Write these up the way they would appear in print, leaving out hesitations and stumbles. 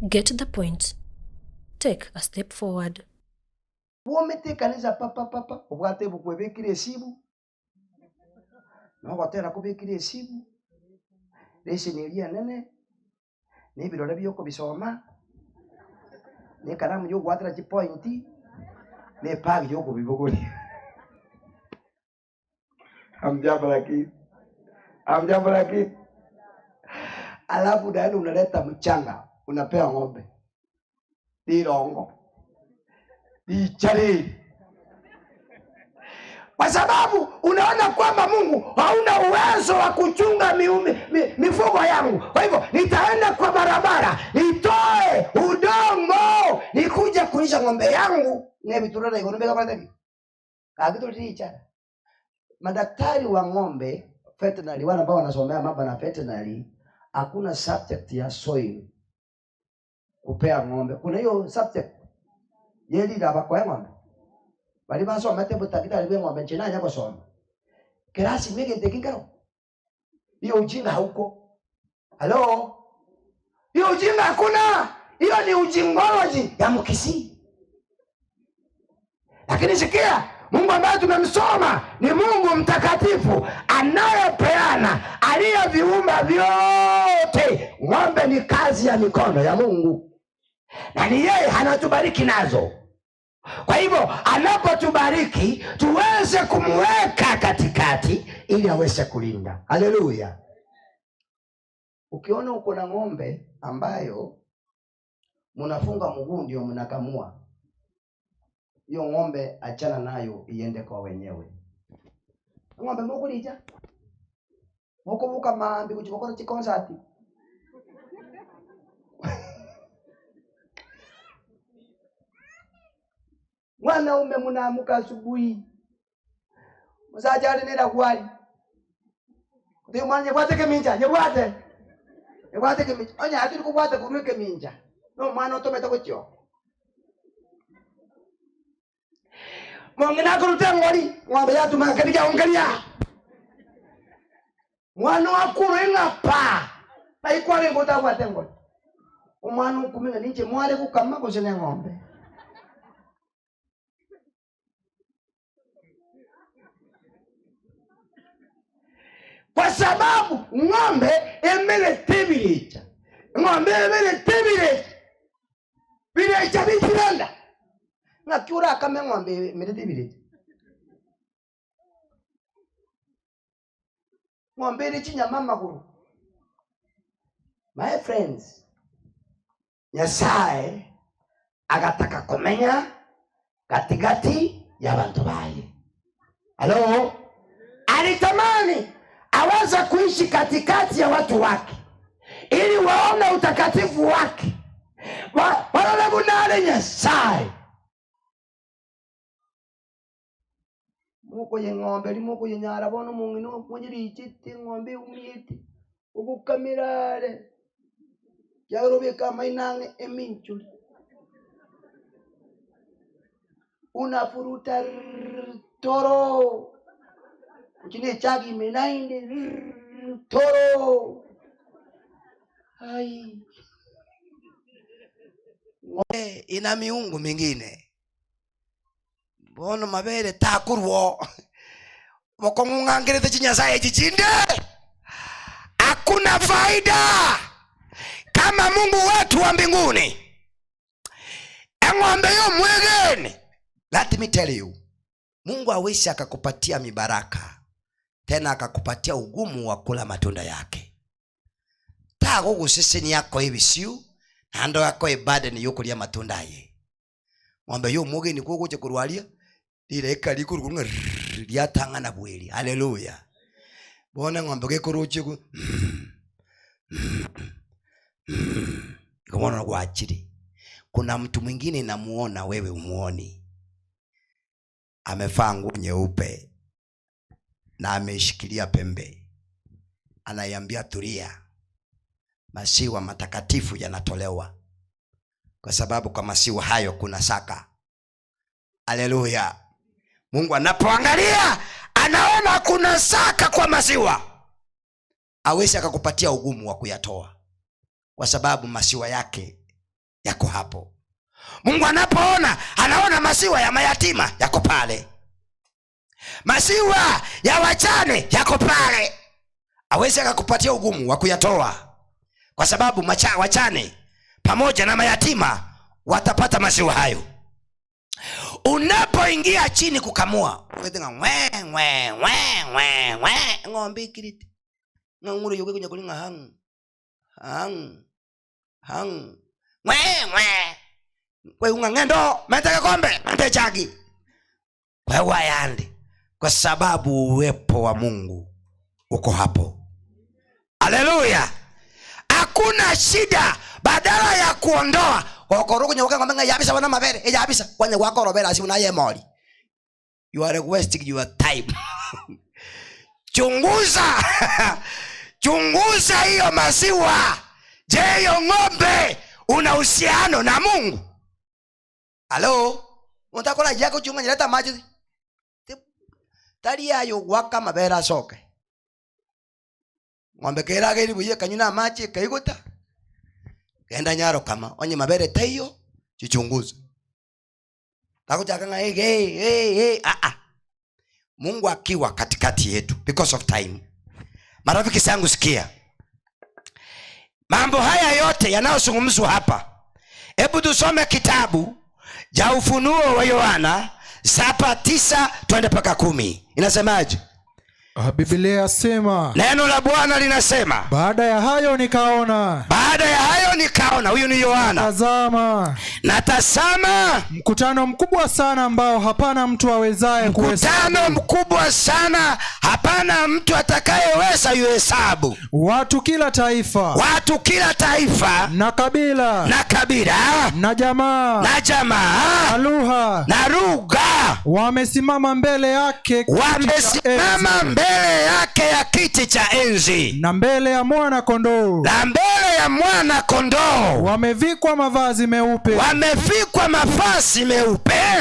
Get the point. Take a step forward. Wometekaniza papa ubwate bukwebekire esibu no gotera kubekire esibu lese nelia nene ne birore byoko bisoma ne karamu yo gwatira ki point ne pagi yo kubibogoli amjambo laki alafu ndani unaleta mchanga unapea ng'ombe lirongo lichari kwa sababu unaona kwamba Mungu hauna uwezo wa kuchunga mifugo yangu. Kwa hivyo nitaenda kwa barabara, nitoe udongo, nikuje kulisha ng'ombe yangu. Nebiturana igonombe kama hivi. Kakitu licha. Madaktari wa ng'ombe, veterinary, wale ambao wanasomea mambo na veterinary, hakuna subject ya soil kupea ng'ombe. Kuna hiyo subject. Yeli da bakwa ng'ombe. Bali basoma tembo takitali bwe ng'ombe chena nya kusoma. Kirasi mege tekingaro. Hiyo ujinga hauko. Hello? Hiyo ujinga hakuna. Hiyo ni ujingoloji ya mkisi. Lakini sikia, Mungu ambaye tumemsoma ni Mungu mtakatifu anayepeana, aliyeviumba vyote. Ng'ombe ni kazi ya mikono ya Mungu. Na ni yeye anatubariki nazo. Kwa hivyo anapotubariki tuweze kumweka katikati ili aweze kulinda. Haleluya. Ukiona uko na ng'ombe ambayo mnafunga mguu ndio mnakamua, hiyo ng'ombe achana nayo iende kwa wenyewe. Ng'ombe mkulija mukubuka maambi kuchikokora chikonsati mwanaume mnaamuka asubuhi msajali nenda kwali ndio mwana kwate keminja nyebwate keminja onya ati kukwate kurweke minja no mwana otometa kuchyo mongena kurute ngori ng'ombe yatu makabija ongalia mwana wakuru ingapa naikwale ngota kwate ngori umwana ukuminga ninje mwale kukama kusene ng'ombe. Kwa sababu ng'ombe emele tebilecha. Ng'ombe emele tebilecha. Bilecha bichiranda. Ngakiura kama ng'ombe emele tebilecha. Ng'ombe ile chinyama maguru. My friends, Nyasaye agataka kumenya katikati ya bantu baye. Hello? Alitamani aweza kuishi katikati ya watu wake ili waone utakatifu wake. Wala bunale Nyasaye. Muko ye ng'ombe limuko ye nyara bono mungino mujiri chiti ng'ombe umiyeti ubukamirare yarobe kama inange eminchuli unafuruta toro kile chagi menainde toro ai ina miungu mingine bono mabere takurwo bokong'angirete chinyasaye chichinde. Hakuna faida kama Mungu wetu wa mbinguni ng'ombe yo mwegeni. Let me tell you, Mungu hawezi akakupatia mibaraka tena akakupatia ugumu wa kula matunda yake. Tago guseseni yako ibisiu nando yako ibade ni yokulia matunda ye. Ng'ombe yo mwegeni kugoche kurwalia direka likurunga lyatangana bweli. Haleluya. Bona ng'ombe gekuruche ku kama unawachiri. Kuna mtu mwingine namuona wewe umuoni. Amevaa nguo nyeupe na ameshikilia pembe. Anaiambia tulia. Masiwa matakatifu yanatolewa. Kwa sababu kwa masiwa hayo kuna saka. Haleluya. Mungu anapoangalia anaona kuna saka kwa masiwa. Hawezi akakupatia ugumu wa kuyatoa. Kwa sababu masiwa yake yako hapo. Mungu anapoona, anaona maziwa ya mayatima yako pale, maziwa ya wajane yako pale. Hawezi akakupatia ugumu wa kuyatoa, kwa sababu wajane pamoja na mayatima watapata maziwa hayo. Unapoingia chini kukamua, ng'ombe kiriti ng'ang'uru yoke kunya kulinga hang kwa ungangendo metaka kombe mete chagi kwa wayandi, kwa sababu uwepo wa Mungu uko hapo. Haleluya! Hakuna shida, badala ya kuondoa okoro kunyoka ngombe yabisa wana mabere yabisa kwanye wako robera asi unaye moli. You are wasting your time. Chunguza hiyo maziwa. Je, hiyo ng'ombe una uhusiano na Mungu? Halo, unataka yako chunga nyeleta maji tari yayo waka mabera soke ng'ombe kera geri buye kanyuna maji kaiguta kenda nyaro kama onye mabere tayo chichunguza takuchaka nga Mungu akiwa katikati yetu, because of time. Marafiki zangu, sikia mambo haya yote yanayozungumzwa hapa. Hebu tusome kitabu cha Ufunuo wa Yohana 7:9 twende mpaka 10. Inasemaje? Biblia yasema, neno la Bwana linasema, baada ya hayo nikaona. Huyu ni Yohana. Natazama mkutano mkubwa sana ambao hapana mtu awezaye kuhesabu. Mkutano mkubwa sana, hapana mtu atakayeweza kuhesabu. Watu kila taifa na kabila na jamaa na lugha wamesimama mbele yake ya kiti cha enzi na mbele ya mwana kondoo. Wamevikwa mavazi meupe.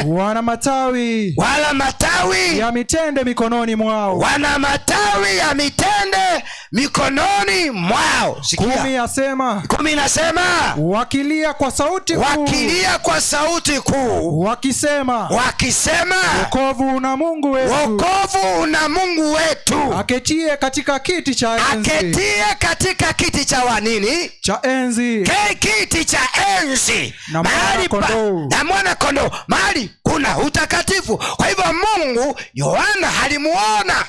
Wana matawi ya mitende mikononi mwao. Sikia. 10 inasema, wakilia kwa sauti kuu. Wakisema, wokovu una Mungu wetu. Aketie katika kiti cha enzi. Kiti cha enzi na mwana kondoo, mahali kuna utakatifu. Kwa hivyo Mungu, Yohana alimuona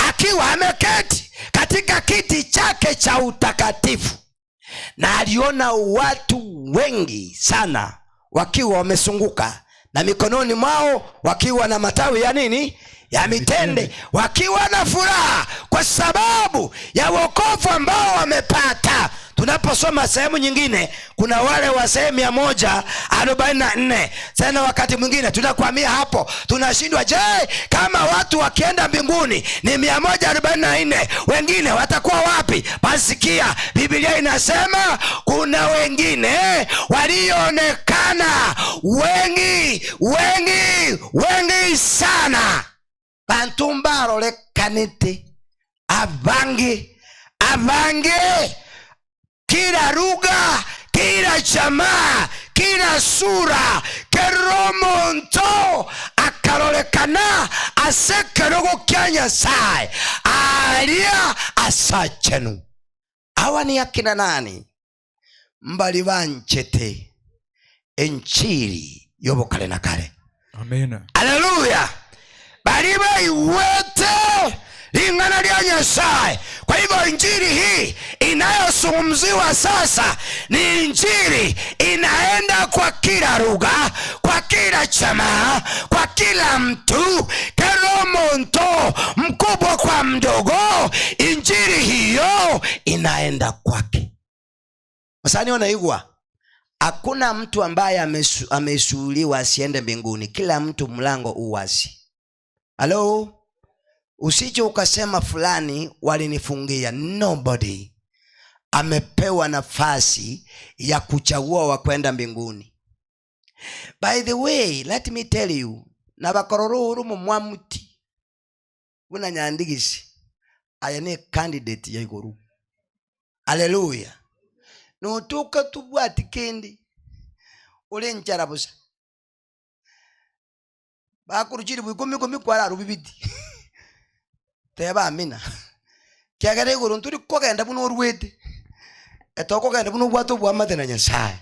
akiwa ameketi katika kiti chake cha utakatifu, na aliona watu wengi sana wakiwa wamesunguka, na mikononi mwao wakiwa na matawi ya nini? Ya mitende, wakiwa na furaha kwa sababu ya wokovu ambao wamepata. Tunaposoma sehemu nyingine, kuna wale wa sehemu 144. Tena wakati mwingine tunakwamia hapo, tunashindwa, je, kama watu wakienda mbinguni ni 144, wengine watakuwa wapi? Basikia, Biblia inasema kuna wengine walionekana wengi sana. Bantumbaro lekanite abange kila lugha, kila jamaa, kila sura, keromonto akarolekana asekerogo kyanya sai alia asachenu. Hawa ni akina nani? Mbali banchete enchiri yobokale na kale. Amen. Haleluya. Baliba iwete lingana lya Nyasaye. Kwa hivyo injili hii inayozungumziwa sasa ni injili inaenda kwa kila lugha, kwa kila jamaa, kwa kila mtu, kila mtu, mkubwa kwa mdogo. Injili hiyo inaenda kwake. Wasani wanaigwa, hakuna mtu ambaye amesuhuliwa asiende mbinguni. Kila mtu mlango uwazi. Hello? Usije ukasema fulani walinifungia. Nobody amepewa nafasi ya kuchagua wa kwenda mbinguni. By the way, let me tell you, nabakororo mu mwamuti buna nyandigisi ayane candidate ya iguru. Haleluya. Nutuka tubwati kendi uli njara busa bakuruchiri bwikumi kwara rubibiti teba amina kyagere iguru nturi kogenda buno ruwete etoko genda buno bwato bwa matena Nyasaye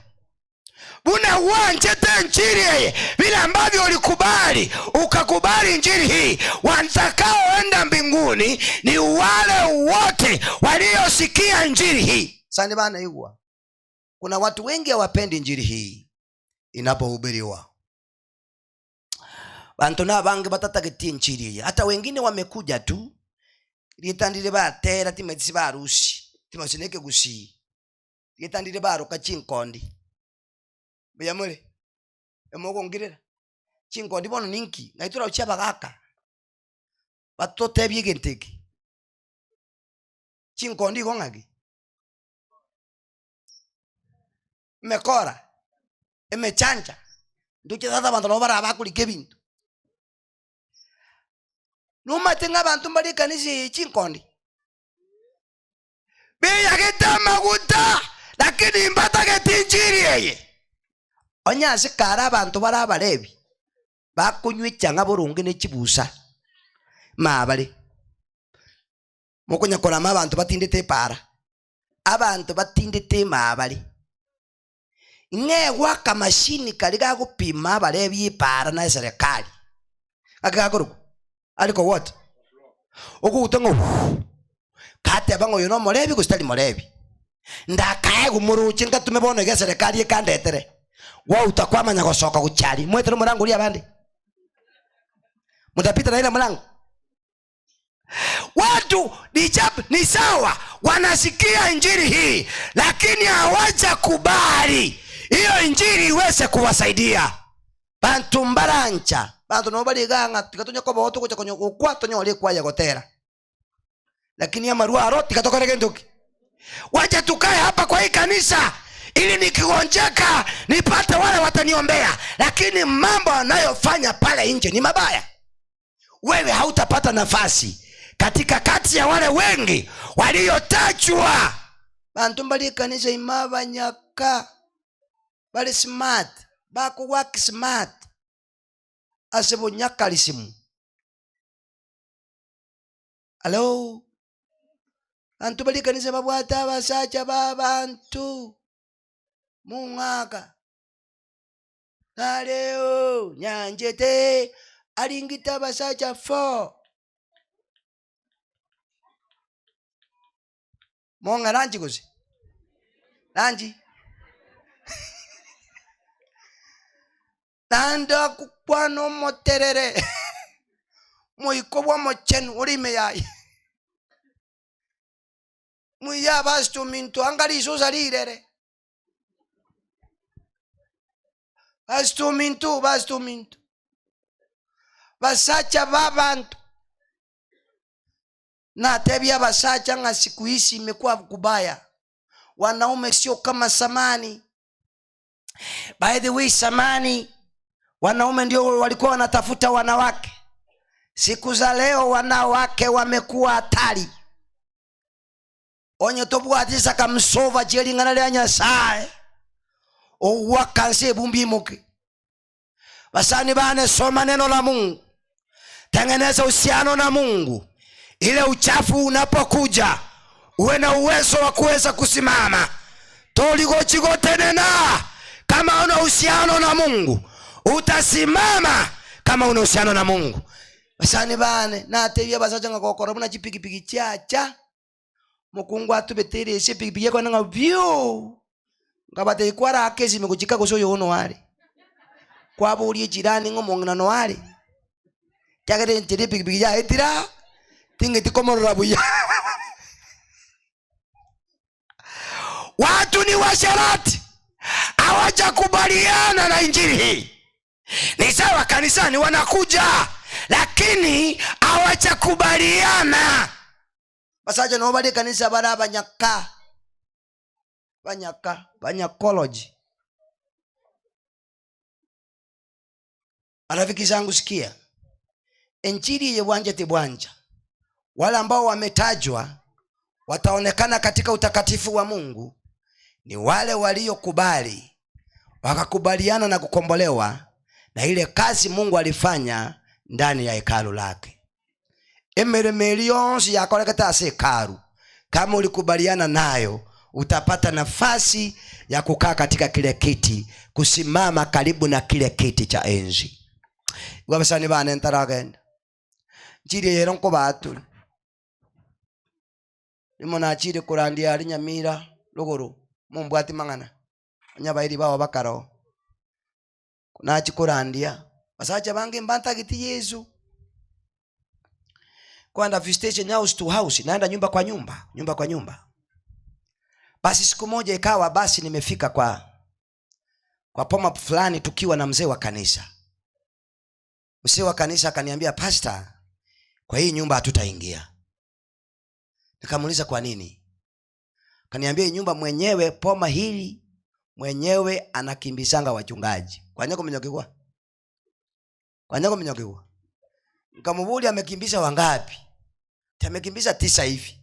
buna wanjete injili yeye vile ambavyo ulikubali ukakubali injili hii. Watakaoenda mbinguni ni wale wote waliosikia injili hii. Sasa bana igwa kuna watu wengi hawapendi injili hii inapohubiriwa. Bantu na bange batatageti injili hii. Hata wengine wamekuja tu litandire batera timetsi barusi timasineke gusi litandire baruka chinkondi biyamule emoko ngirera chinkondi bono ninki ngaitura uchaba gaka batote byegenteki chinkondi gongagi mekora emechanja nduke dada bantu no bara bakulike bintu numa tenga bantu mbali kanisi chinkondi beya getama guta lakini mbata getinjiri yeye onya sikara abantu bara barebi bakunywichanga burungi ne chibusa mabale mokonya kora abantu batindete para abantu batindete mabale ngegwa kamashini kaliga gupima barebi para na serikali akagakuru aliko what okutango kate bango yono morebi kustali morebi ndakae gumuruchi ngatume bono ge serikali ekandetere wa utakwama nyagosoka guchari mwetero murango uri abandi mutapita na ile mlango. Watu ni sawa wanasikia injili hii lakini hawaja kubali hiyo injili iweze kuwasaidia. Bantu mbarancha bantu no bali ganga tikatonya ko boto kucha konyo kwato nyole kwa ya gotera lakini ya marua roti katokore gendoki. Wacha tukae hapa kwa hii kanisa ili nikigonjeka nipate wale wataniombea, lakini mambo anayofanya pale nje ni mabaya. Wewe hautapata nafasi katika kati ya wale wengi waliotajwa. Bantu mbali kanisa imaba nyaka bali smart bako work smart asebo nyaka lisimu. Hello bantu mbali kanisa babwata basacha babantu mungaka naleo nyanjete alingita basacha 4 monga ranji kuzi ranji tanda kukwano moterere moikobwa mochenu urime yayi muya bastu mintu angali suzalirere bastu mintu basacha babantu na tebia basacha nga siku hizi imekuwa kubaya. Wanaume sio kama samani. By the way, samani wanaume ndio walikuwa wanatafuta wanawake. Siku za leo wanawake wamekuwa hatari. Onye tobu atisa kamsova jeli nganale Nyasaye owakanse bumbi muke. Basani bane soma neno la Mungu, tengeneza uhusiano na Mungu, ile uchafu unapokuja uwe na uwezo wa kuweza kusimama. Toligochigo tenena kama una uhusiano na Mungu utasimama. Kama una uhusiano na Mungu basani bane na tebia basacha ngakokora muna chipikipiki chacha mukungu atubetere ese pikipiki yako nanga vyo ngabate ikwara akezi mekuchika kusoyo ono wale kwa buri jirani ngomongana no wale kyagere ntire pikipiki ya etira tinge tikomorora buya. Watu ni washarati hawaja kubaliana na injili hii. Ni sawa kanisani wanakuja lakini hawaja kubaliana. Basaja no bali kanisa bara banyakology. Marafiki zangu sikia. Injili ya bwanja tibwanja. Wale ambao wametajwa wataonekana katika utakatifu wa Mungu ni wale waliokubali wakakubaliana na kukombolewa na ile kazi Mungu alifanya ndani ya hekalu lake. Emeremeli yonsi yakoreketa ase hekalu, kama ulikubaliana nayo, utapata nafasi ya kukaa katika kile kiti, kusimama karibu na kile kiti cha enzi. Wabasani bana entaragenda njiri yeronko batu imona chiri kurandia ari Nyamira luguru mumbwati mangana nyabairi bawo bakaro kuna chikurandia basacha bange mbanta giti Yesu kwenda visitation house to house, naenda nyumba kwa nyumba. Basi siku moja ikawa basi nimefika kwa poma fulani, tukiwa na mzee wa kanisa. Mzee wa kanisa akaniambia, pastor, kwa hii nyumba hatutaingia. Nikamuuliza kwa nini? Akaniambia hii nyumba mwenyewe, poma hili mwenyewe anakimbizanga wachungaji. Kwa nyako mnyokigwa. Nikamwambia amekimbiza wangapi? Amekimbiza 9 hivi.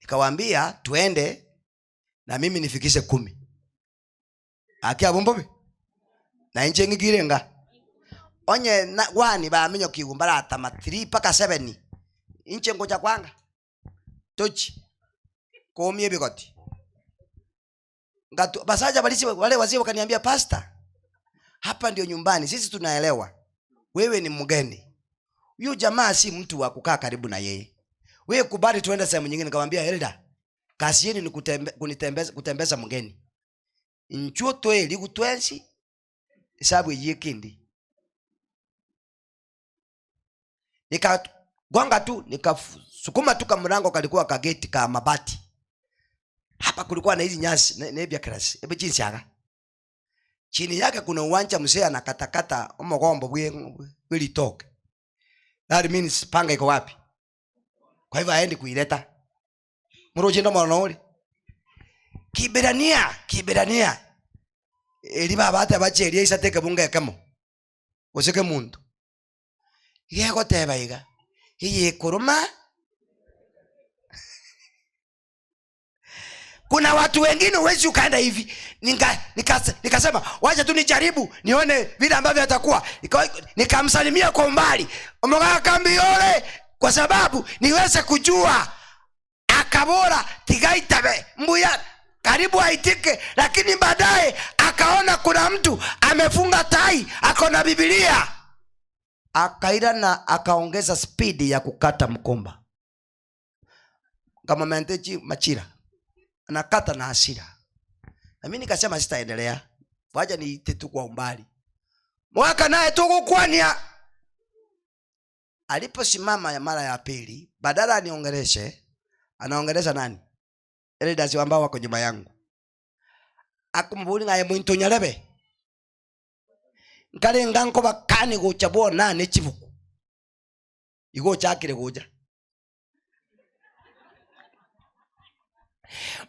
Nikawaambia tuende na mimi nifikishe 10. Akia bombobe na inche ngigirenga onye na wani ba minyo kigumbara atama 3 paka 7 inche ngoja kwanga tochi komie bigoti ngatu basaja balisi wale wazee wakaniambia, pastor, hapa ndio nyumbani, sisi tunaelewa wewe ni mgeni, huyo jamaa si mtu wa kukaa karibu na yeye, wewe kubali tuende sehemu nyingine. Nikamwambia, Elda, kazi yenu ni kutembeza mgeni inchuo toeli kutwensi isabu yikindi. Nikagonga tu, nikasukuma tu mlango, kalikuwa kageti ka mabati. Hapa kulikuwa na hizi nyasi nebia klasi ebe jinsi aga. Chini yake kuna uwanja, mzee anakatakata omogombo bwili toke. That means panga iko wapi? Kwa hivyo aende kuileta. Muroje ndo mwana oli. Kiberania. Eli baba ate bacheria isateke bunga kamo. Oseke muntu. Yego teba iga. Iye kuruma. Kuna watu wengine uwezi ukaenda hivi. Nikasema wacha tu nijaribu nione vile ambavyo atakuwa. Nikamsalimia kwa umbali. Omoga kambi yole kwa sababu niweze kujua akabora tigaitabe mbuya karibu aitike. Lakini baadaye akaona kuna mtu amefunga tai, akona Biblia, akaida na akaongeza speed ya kukata mkomba kama menteji machira, anakata na hasira. Na mimi nikasema sitaendelea, wacha niite tu kwa umbali. Mwaka naye tuko kwania. Aliposimama ya mara ya pili, badala aniongeleshe, anaongelesha nani? Ile dazi ambao wako nyuma yangu. Akumbuli ngaye mwinto nyalebe. Nkale nganko bakani gochabo na nechibuku. Igo chakire goja.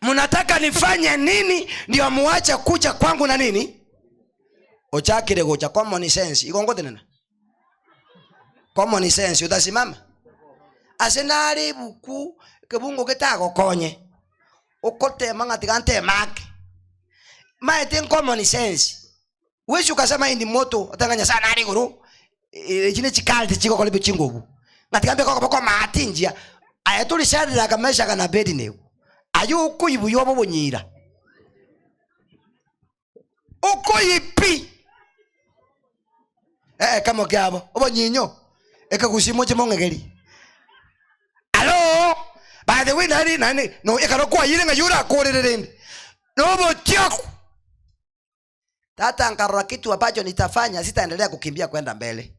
Munataka nifanye nini ndio muache kuja kwangu na nini? Ochakire goja. Common sense. Igo ngote nena. Common sense. Utasimama. Asenari buku kebungo ketago konye. Okote mangati kante make. Maite common sense. Wewe ukasema hii ni moto utanganya sana ali guru. Chine chikalti chiko kole bichingobu. Ngatikambe kwa matinjia. Ayatuli shadi la kamesha kana bedi ne. Ayu kuyibu yobo bonyira. Okoyipi. Kama kyabo. Obonyinyo. Ekakusimo chimongegeri. Hello. By the way, nani no ekalokuwa yirenga yura korerende. Nobo tiako. Tata nkarora kitu ambacho nitafanya, sitaendelea kukimbia kwenda mbele.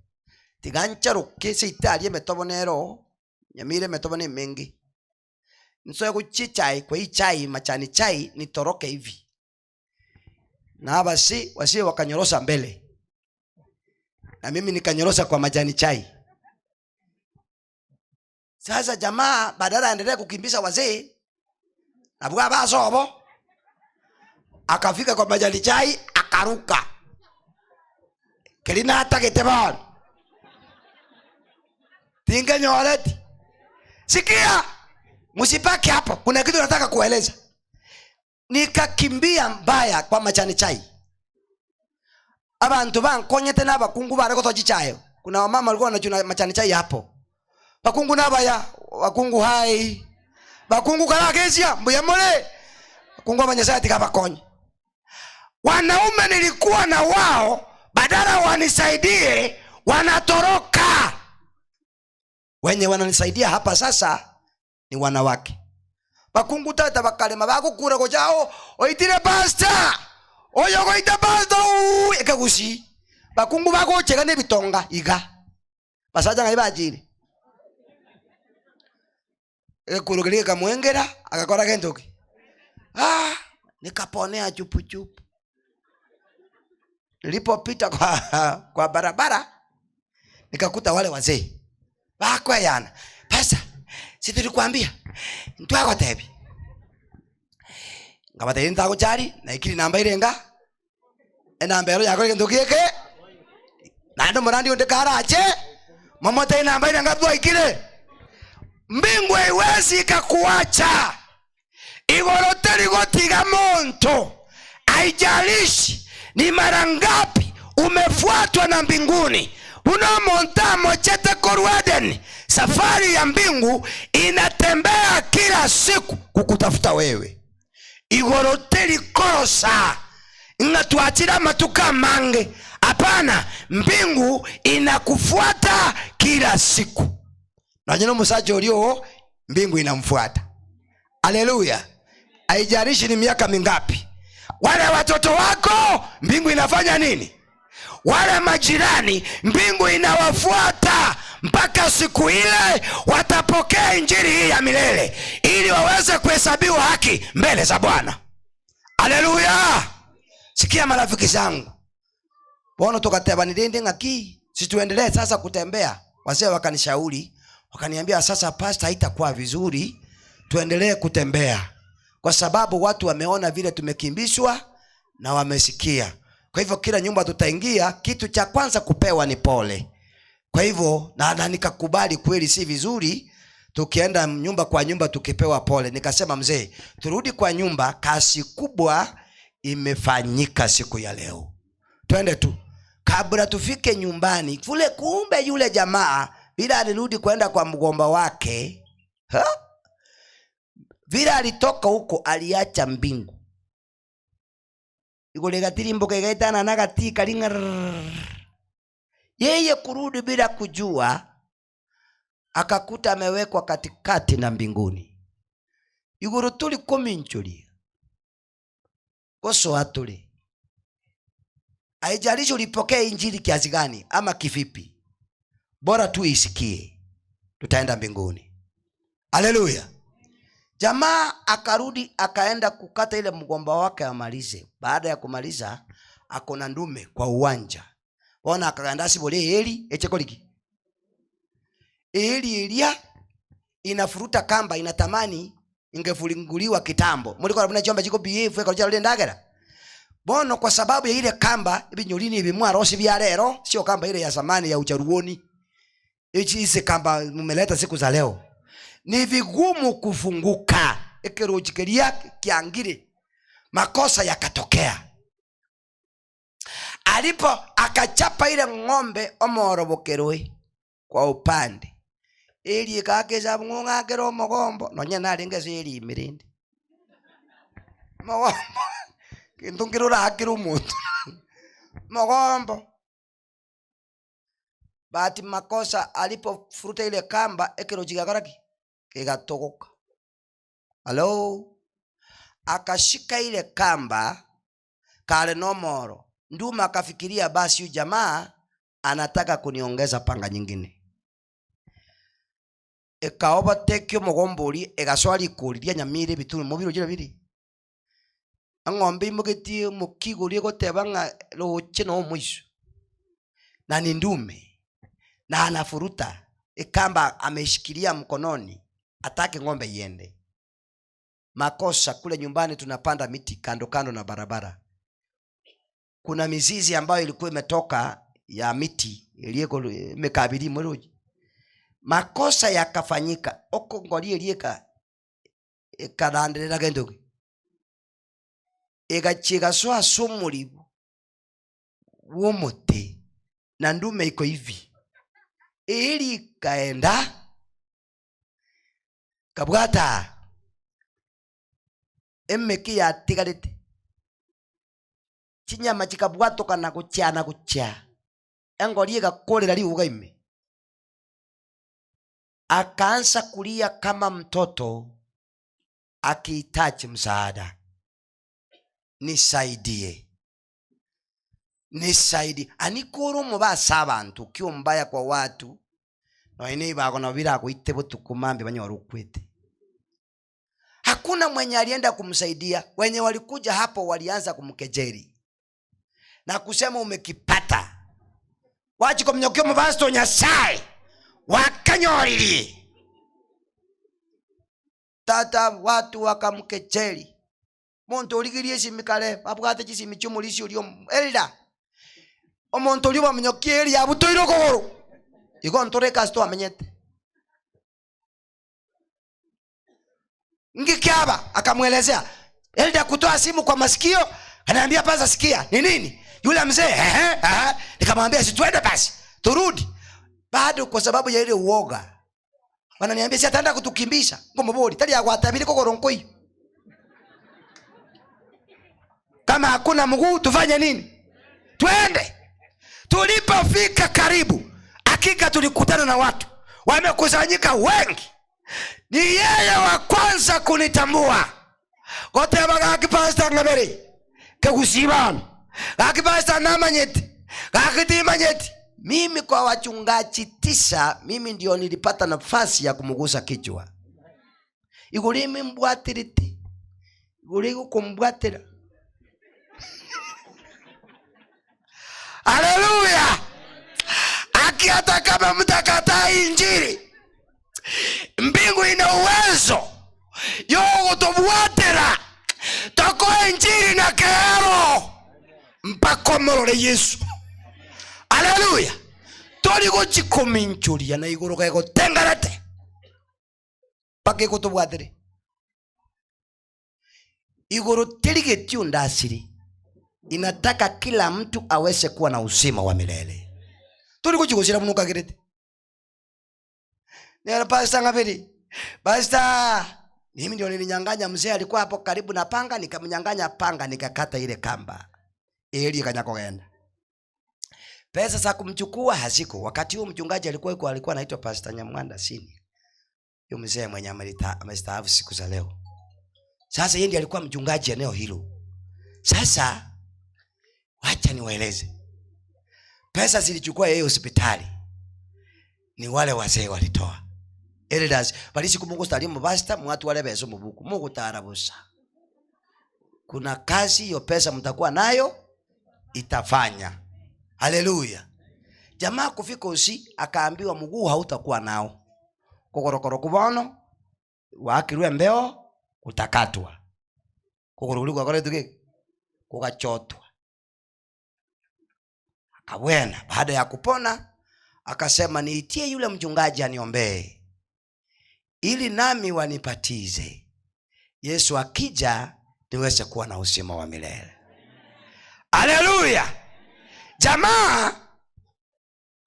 Tigancharo kesi itali metobonero, Nyamire metobone mengi. Nsoe kuchichai kwa hii chai machani chai nitoroke hivi. Na basi wasi wakanyorosa mbele. Na mimi nikanyorosa kwa majani chai. Sasa jamaa badala aendelee kukimbisha wazee, abuga basobo, akafika kwa majani chai, akaruka. Kelina hata ketebon. Tinga nyoreti. Sikia, musipaki hapo, kuna kitu nataka kueleza. Nikakimbia mbaya kwa majani chai. abantu bankonyete n'abakungu bare ko tochichayo. Kuna wamama walikuwa wanachuna machani chai hapo. Bakungu nabaya, bakungu hai. Bakungu karakezia mbuya mole. Bakungu abanyesati kabakonye. Wanaume nilikuwa na wao, badala wanisaidie wanatoroka. Wenye wananisaidia hapa sasa ni wanawake. Bakungu tata bakalema bakukura ko jao oitire pasta. Oyo ko ita pasta ekagusi. Bakungu bako chega ne bitonga iga. Basaja ngai bajiri. Ekurugiria kamwengera akakora gendoki. Nikaponea chupu chupu. Nilipopita kwa barabara nikakuta wale wazee. Bako yana. Pasa, si tulikwambia ntwako tebi. Ngabate ntako chari na ikiri namba irenga. Namba yero yako ndokieke. Nando murandi unde karache. Mamote namba irenga bwa ikire. Mbingu haiwezi kukuacha. Igoroteri gotiga monto. Haijalishi ni mara ngapi umefuatwa na mbinguni. Unamonta mochete korwaden. Safari ya mbingu inatembea kila siku kukutafuta wewe. Igoroteri korosa. Ngatuachira matuka mange. Hapana, mbingu inakufuata kila siku. Na jino musaji ulio mbingu inamfuata. Haleluya. Haijalishi ni miaka mingapi. Wale watoto wako mbingu inafanya nini? Wale majirani mbingu inawafuata mpaka siku ile watapokea injili hii ya milele ili waweze kuhesabiwa haki mbele za Bwana. Haleluya. Sikia marafiki zangu. Bono tukateba nidende ngaki. Sisi tuendelee sasa kutembea. Wazee wakanishauri, wakaniambia sasa pastor haitakuwa vizuri tuendelee kutembea. Kwa sababu watu wameona vile tumekimbishwa na wamesikia. Kwa hivyo kila nyumba tutaingia, kitu cha kwanza kupewa ni pole. Kwa hivyo na nikakubali kweli si vizuri tukienda nyumba kwa nyumba tukipewa pole. Nikasema mzee, turudi kwa nyumba, kazi kubwa imefanyika siku ya leo. Twende tu. Kabla tufike nyumbani, kule kumbe yule jamaa bila alirudi kwenda kwa mgomba wake. Vila alitoka huko aliacha mbingu. Igole gatirimbo kegaitana na gatika lingar. Yeye kurudi bila kujua akakuta amewekwa katikati na mbinguni. Igoro tuli komincholi. Koso atuli. Haijalishi ulipokea injili kiasi gani ama kivipi. Bora tu isikie. Tutaenda mbinguni. Haleluya. Jamaa akarudi akaenda kukata ile mgomba wake amalize. Baada ya kumaliza akona ndume kwa uwanja. Bona akaenda sibole eli echekoliki. Eli elia inafuruta kamba inatamani ingefulinguliwa kitambo. Muliko labuna chomba chiko BF eka lole ndagera. Bono kwa sababu ya ile kamba ibinyolini ibimwa rosi bya lero sio kamba ile ya zamani ya ucharuoni. Hizi kamba mumeleta siku za leo. Ni vigumu kufunguka. Ekerojikeria kiangire. Makosa yakatokea. Alipo akachapa ile ng'ombe omorobokerwe kwa upande. Eli kakeza munga kero mogombo. Nonya nalingeze eli imirindi. Mogombo. Kindungirura akiru muntu. Mogombo. Bahati makosa alipo furuta ile kamba ekerojikagaraki. Kegatogoka. Hello. Akashika ile kamba kale nomoro. Nduma akafikiria basi yu jamaa anataka kuniongeza panga nyingine. Ekaoba tekyo mogomboli egaswali kuriria nyamire bituru mobiro jira biri. Angombe imugeti mukigorie gotebanga roche no mwisho. Na ni ndume. Na anafuruta ekamba ameshikilia mkononi. Atake ng'ombe iende. Makosa kule nyumbani tunapanda miti kando kando na barabara. Kuna mizizi ambayo ilikuwa imetoka ya miti iliyeko imekabili mroji. Makosa yakafanyika. Oko ngoli iliyeka ekadandelera gendoki. Ega chiga soa somuli womote na ndume iko hivi. Ili kaenda kabwata emeki ya tigarite chinyama chikabwato kana kucha engori gakorera liuga ime. Akaanza kulia kama mtoto akihitaji msaada. Nisaidie. Anikuru mubasa abantu kyo mbaya kwa watu no ine bago na bila kuite butukumambe banyoro kwete. Hakuna mwenye alienda kumsaidia. Wenye walikuja hapo walianza kumkejeli na kusema umekipata. Wachi kumnyokyo mubasto Nyasaye wakanyoriri. Tata watu wakamkejeli. Monto oligirie simikale babwate kisimi cyumulisi uri elda. Omonto oli bamnyokieri abutoiro kogoro. Igo ntore kasto amenyete. Ngikiaba akamwelezea. Elda kutoa simu kwa masikio, ananiambia paza sikia. Ni nini? Yule mzee nikamwambia si twende basi. Turudi. Bado kwa sababu ya ile uoga. Wananiambia si ataenda kutukimbisha. Ngomobodi tali agwatabiri kogoro nkoi. Kama hakuna mguu tufanye nini? Twende. Tulipofika karibu, hakika tulikutana na watu wamekusanyika wengi. Ni yeye wa kwanza kunitambua. Kote bagaki pastor ngaberi kegusibano gaki pastor namanyeti gaki manyeti. Mimi kwa wachungaji 9 mimi ndio nilipata nafasi ya kumugusa kichwa. Igulimi mbwatiriti iguligo kumbwatira. Haleluya. Hata kama mtakataa injili, mbingu ina uwezo yo kutubwatira tako injili na kero mpaka morore Yesu. Haleluya. Tori gochikominchuria na iguru kago tengarate pake kutubwatire. Iguru tirigeti undasiri inataka kila mtu aweze kuwa na uzima wa milele. Tuli kuchigosira munuka girete. Nera pastor ngabiri. Pastor, mimi ndio nilinyang'anya mzee alikuwa hapo karibu na panga, nikamnyang'anya panga nikakata ile kamba. Eli kanyako genda. Pesa za kumchukua haziko. Wakati huo mchungaji alikuwa anaitwa Pastor Nyamwanda Sini. Yule mzee mwenye amestaafu siku za leo. Sasa yeye ndiye alikuwa mchungaji eneo hilo. Sasa wacha niwaeleze. Pesa zilichukua yeye hospitali ni wale wazee walitoa. Elders balisi kumungu stalimu basta mwatu wale bezo mubuku Mungu taarabusa. Kuna kazi hiyo pesa mtakuwa nayo itafanya. Haleluya. Jamaa kufika usi akaambiwa mguu hautakuwa nao. Kokorokoro kubono wakirwe mbeo utakatwa. Kokorokuru kwa kore tuge kukachotwa. Akawena baada ya kupona akasema niitie yule mchungaji aniombee ili nami wanipatize. Yesu akija niweze kuwa na uzima wa milele. Haleluya. Jamaa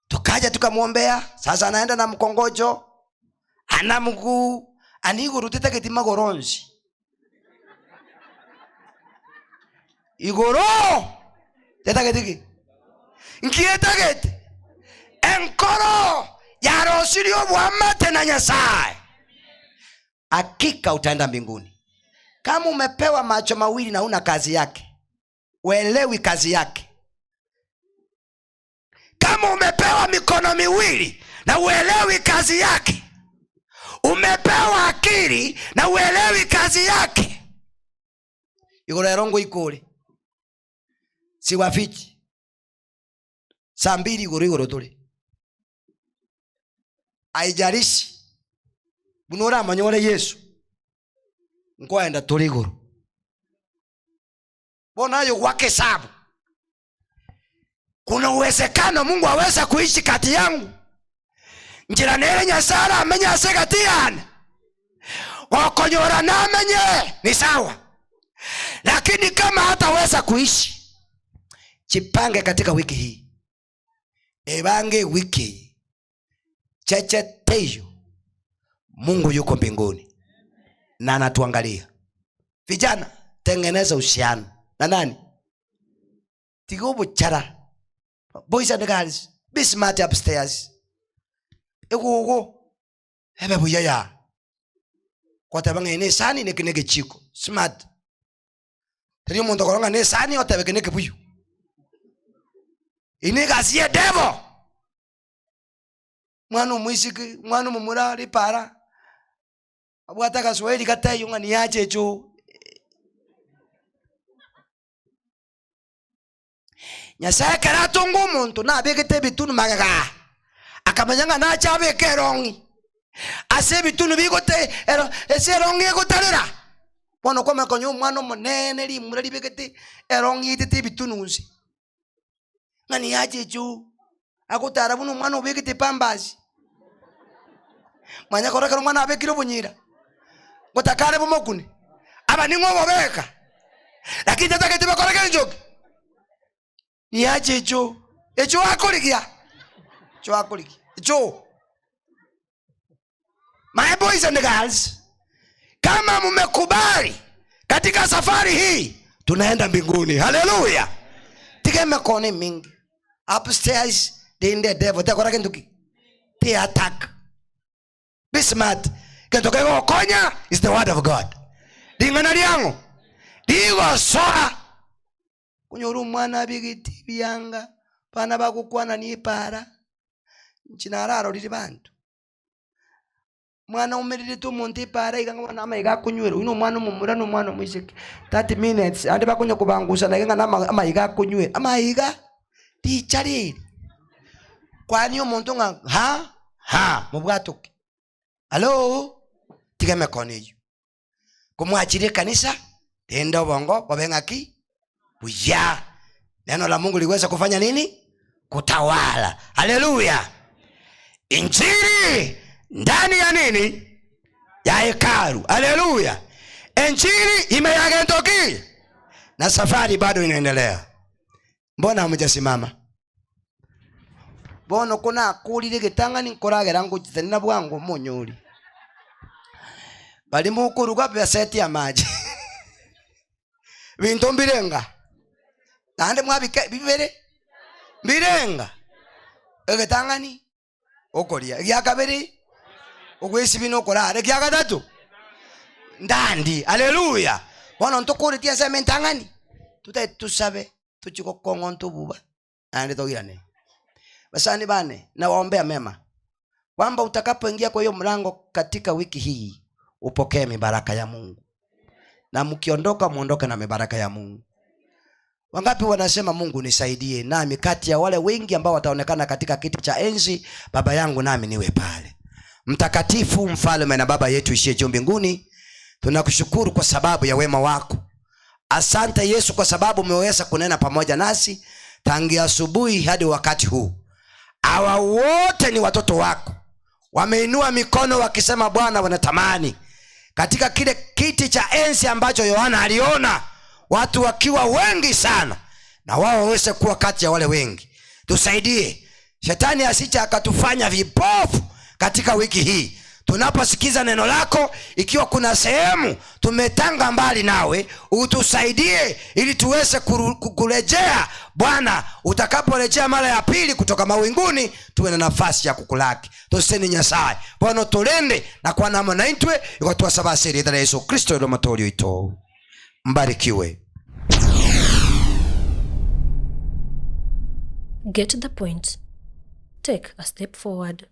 tukaja tukamwombea. Sasa anaenda na mkongojo, ana mguu, aniguru tetaketi magoronzi. Igoro tetaketi nkietagete enkoro yarosirio bwamate na Nyasaye. Hakika utaenda mbinguni. Kama umepewa macho mawili na una kazi yake, uelewi kazi yake. Kama umepewa mikono miwili na uelewi kazi yake, umepewa akili na uelewi kazi yake, igoro rongo ikore si wafichi. Saa 2 igoro tuli aijarishi bunora amanyore Yesu nkoenda tuli igoro bona yo wake sabu. Kuna uwezekano Mungu aweza kuishi kati yangu. Njira nere Nyasara amenya asekatiana wakonyora na amenye ni sawa. Lakini kama hataweza kuishi, Chipange katika wiki hii. Ebange wiki. Cheche tejo. Mungu yuko mbinguni na anatuangalia. Vijana, tengeneza uhusiano na nani? Tigubu chara. Boys and girls, be smart upstairs. Ego hebe buyaya. Kwa tabange ne sani ne kinege chiko. Smart. Teri muntu koronga ne sani otabe kinege buyu. Inega siye devo. Mwanu mwisiki, mwanu mumurari para. Abwata kaswahili katayo nga niache cho. Nyasaye karatungu umuntu nabegete bitunu magaga. Akamanyanga nachabe kerongi. Ase bitunu bigote ese rongi gotarera. Bono kwa makonyo mwana monene li murali begete erongi itete bitunu unsi. Nga niache cho. Akutara bunu mwana ubegete pambazi. Mwanya koreka mwana abekiro bunyira. Ngotakare bumokuni. Aba ningo bobeka. Lakini tataka tiba koreka njoki. Niache cho. Echo akolikia. Cho akolikia. Cho. My boys and girls, kama mmekubali katika safari hii tunaenda mbinguni. Hallelujah. Tigeme kone mingi. Upstairs the devil takoraka nduki. They attack. Be smart. Ketoka go konya is the word of God. Dingana liango. Digo soa. Kunyoru mwana bigiti byanga bana bakukwana ni para. Nchinararo lili bantu. Mwana umerire tu monte para iganga mwana amayiga kunywera. Uno mwana mumura no mwana mwisiki. 30 minutes andi bakunya kubangusha na iganga amayiga kunywera. Amayiga tichariri. Kwani umuntu nga ha mubwatuke. Hello? Tigeme koneyo. Kumwachire kanisa tenda bongo kobenga ki buya. Neno la Mungu liweza kufanya nini? Kutawala. Haleluya. Injili ndani ya nini? Ya hekalu. Haleluya. Injili imeyagendoki na safari bado inaendelea. Mbona hamjasimama? Bono kuna akulire gitangani nkoragera ngukitani na bwangu munyuri. Bali mukuruga beseti ya maji. Bintu mbirenga. Nande mwabike bibere. Mbirenga. Egitangani okoria. Gya kabiri ogwesi bino korare gya gatatu. Ndandi. Haleluya. Bono ntokuri tia sementangani. Tusabe tuchiko kongo ntububa. Ande togirane. Basani bane na waombea mema kwamba utakapoingia kwa hiyo mlango katika wiki hii upokee mibaraka ya Mungu, na mkiondoka muondoke na mibaraka ya Mungu. Wangapi wanasema Mungu nisaidie nami kati ya wale wengi ambao wataonekana katika kiti cha enzi baba yangu nami niwe pale. Mtakatifu, mfalme na baba yetu ishiye juu mbinguni, tunakushukuru kwa sababu ya wema wako. Asante Yesu kwa sababu umeweza kunena pamoja nasi tangia asubuhi hadi wakati huu. Hawa wote ni watoto wako. Wameinua mikono wakisema Bwana wanatamani katika kile kiti cha enzi ambacho Yohana aliona watu wakiwa wengi sana, na wao waweze kuwa kati ya wale wengi. Tusaidie shetani asije akatufanya vipofu katika wiki hii. Tunaposikiza neno lako, ikiwa kuna sehemu tumetanga mbali nawe, utusaidie ili tuweze kurejea. Bwana, utakaporejea mara ya pili kutoka mawinguni, tuwe na nafasi ya kukulaki. Tuseni Nyasaye. Bwana tulende na kwa nama na intwe ikatuwa sabasiri idara Yesu Kristo ilo matolio ito. Mbarikiwe. Get the point. Take a step forward.